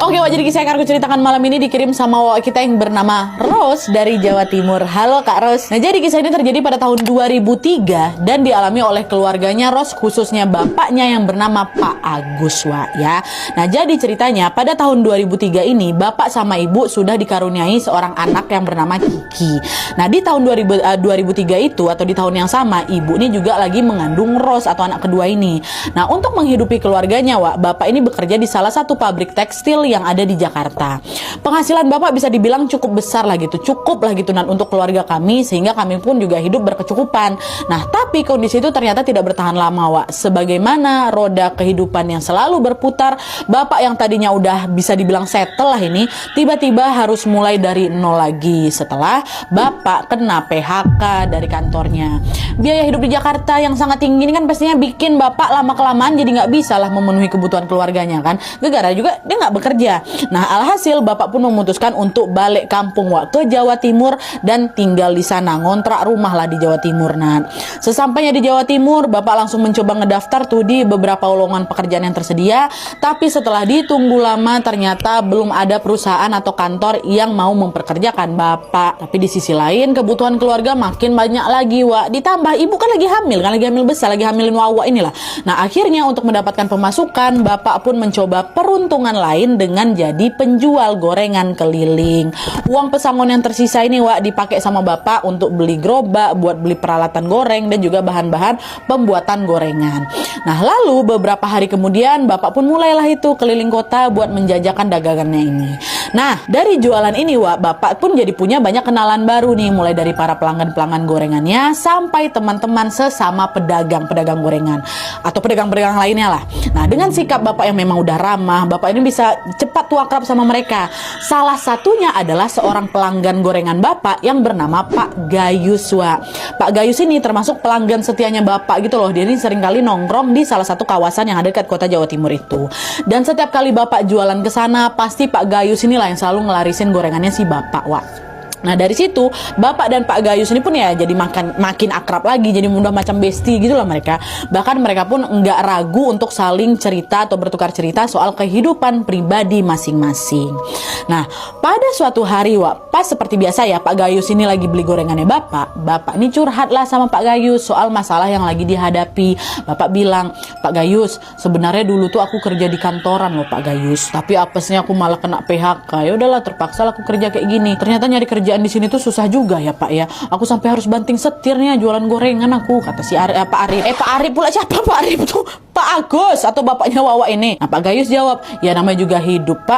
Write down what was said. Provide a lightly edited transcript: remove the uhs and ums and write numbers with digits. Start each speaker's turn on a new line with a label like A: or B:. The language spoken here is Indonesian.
A: Oke, jadi kisah yang akan aku ceritakan malam ini dikirim sama Wawa kita yang bernama Rose dari Jawa Timur. Halo Kak Rose. Nah, jadi kisah ini terjadi pada tahun 2003 dan dialami oleh keluarganya Rose, khususnya bapaknya yang bernama Pak Agus, Wak, ya. Nah, jadi ceritanya pada tahun 2003 ini bapak sama ibu sudah dikaruniai seorang anak yang bernama Kiki. Nah, di tahun 2003 itu atau di tahun yang sama, ibu ini juga lagi mengandung Rose atau anak kedua ini. Nah, untuk menghidupi keluarganya, Wak, bapak ini bekerja di salah satu pabrik tekstil yang ada di Jakarta. Penghasilan bapak bisa dibilang cukup besar lah gitu, cukup lah gitu untuk keluarga kami, sehingga kami pun juga hidup berkecukupan. Nah, tapi kondisi itu ternyata tidak bertahan lama, Wak. Sebagaimana roda kehidupan yang selalu berputar, bapak yang tadinya udah bisa dibilang settle lah ini, tiba-tiba harus mulai dari nol lagi setelah bapak kena PHK dari kantornya. Biaya hidup di Jakarta yang sangat tinggi ini kan pastinya bikin bapak lama-kelamaan jadi nggak bisa lah memenuhi kebutuhan keluarganya kan. Gegara juga dia nggak bekerja. Nah, alhasil bapak pun memutuskan untuk balik kampung, Wak, ke Jawa Timur dan tinggal di sana, ngontrak rumah lah di Jawa Timur. Nah, sesampainya di Jawa Timur, bapak langsung mencoba ngedaftar tuh di beberapa lowongan pekerjaan yang tersedia, tapi setelah ditunggu lama ternyata belum ada perusahaan atau kantor yang mau memperkerjakan bapak. Tapi di sisi lain kebutuhan keluarga makin banyak lagi, Wak. Ditambah ibu kan lagi hamil besar, lagi hamilin Wawa inilah. Nah, akhirnya untuk mendapatkan pemasukan, bapak pun mencoba peruntungan lain dengan jadi penjual gorengan keliling. Uang pesangon yang tersisa ini, Wak, dipakai sama bapak untuk beli gerobak, buat beli peralatan goreng dan juga bahan-bahan pembuatan gorengan. Nah, lalu beberapa hari kemudian bapak pun mulailah itu keliling kota buat menjajakan dagangannya ini. Nah, dari jualan ini, Wak, bapak pun jadi punya banyak kenalan baru nih, mulai dari para pelanggan-pelanggan gorengannya sampai teman-teman sesama pedagang gorengan atau pedagang-pedagang lainnya lah. Nah, dengan sikap bapak yang memang udah ramah, bapak ini bisa cepat tuh akrab sama mereka. Salah satunya adalah seorang pelanggan gorengan bapak yang bernama Pak Gayus, Wak. Pak Gayus ini termasuk pelanggan setianya bapak gitu loh. Dia ini seringkali nongkrong di salah satu kawasan yang ada dekat kota Jawa Timur itu. Dan setiap kali bapak jualan ke sana, pasti Pak Gayus inilah yang selalu ngelarisin gorengannya si bapak, Wak. Nah, dari situ bapak dan Pak Gayus ini pun ya jadi makin akrab lagi, jadi mudah macam bestie gitu lah mereka. Bahkan mereka pun nggak ragu untuk saling cerita atau bertukar cerita soal kehidupan pribadi masing-masing. Nah, pada suatu hari, Wak, pas seperti biasa ya, Pak Gayus ini lagi beli gorengannya bapak ini curhat lah sama Pak Gayus soal masalah yang lagi dihadapi. Bapak bilang, Pak Gayus, sebenarnya dulu tuh aku kerja di kantoran loh Pak Gayus, tapi apesnya aku malah kena PHK. Ya udahlah, terpaksa lah aku kerja kayak gini. Ternyata nyari kerjaan di sini tuh susah juga ya Pak ya. Aku sampai harus banting setirnya jualan gorengan aku, kata si Pak Arif. Pak Arif pula siapa Pak Arif tuh? Pak Agus atau bapaknya Wawa ini. Nah, Pak Gayus jawab, ya namanya juga hidup Pak.